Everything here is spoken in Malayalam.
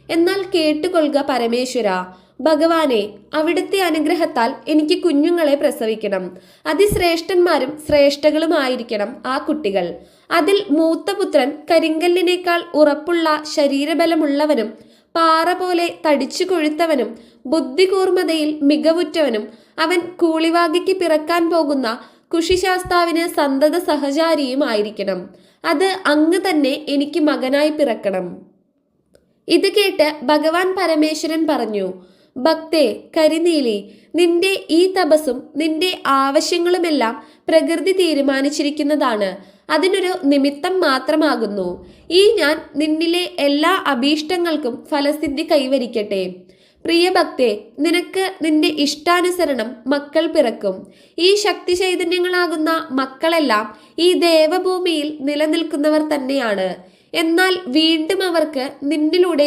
എന്നാൽ കേട്ടുകൊള്ളുക പരമേശ്വര. ഭഗവാനെ, അവിടുത്തെ അനുഗ്രഹത്താൽ എനിക്ക് കുഞ്ഞുങ്ങളെ പ്രസവിക്കണം. അതിശ്രേഷ്ഠന്മാരും ശ്രേഷ്ഠകളുമായിരിക്കണം ആ കുട്ടികൾ. അതിൽ മൂത്തപുത്രൻ കരിങ്കല്ലിനേക്കാൾ ഉറപ്പുള്ള ശരീരബലമുള്ളവനും പാറ പോലെ തടിച്ചു കൊഴുത്തവനും ബുദ്ധികൂർമ്മതയിൽ മികവുറ്റവനും അവൻ കൂളിവാകയ്ക്ക് പിറക്കാൻ പോകുന്ന കുഷിശാസ്താവിന് സന്തത സഹചാരിയും ആയിരിക്കണം. അത് അങ്ങ് തന്നെ എനിക്ക് മകനായി പിറക്കണം. ഇത് കേട്ട് ഭഗവാൻ പരമേശ്വരൻ പറഞ്ഞു, ഭക്തേ കരിനീലി, നിന്റെ ഈ തപസ്സും നിന്റെ ആവശ്യങ്ങളുമെല്ലാം പ്രകൃതി തീരുമാനിച്ചിരിക്കുന്നതാണ്. അതിനൊരു നിമിത്തം മാത്രമാകുന്നു. ഈ ഞാൻ നിന്നിലെ എല്ലാ അഭീഷ്ടങ്ങൾക്കും ഫലസിദ്ധി കൈവരിക്കട്ടെ. പ്രിയ ഭക്തേ, നിനക്ക് നിന്റെ ഇഷ്ടാനുസരണം മക്കൾ പിറക്കും. ഈ ശക്തി ചൈതന്യങ്ങളാകുന്ന മക്കളെല്ലാം ഈ ദേവഭൂമിയിൽ നിലനിൽക്കുന്നവർ തന്നെയാണ്. എന്നാൽ വീണ്ടും അവർക്ക് നിന്നിലൂടെ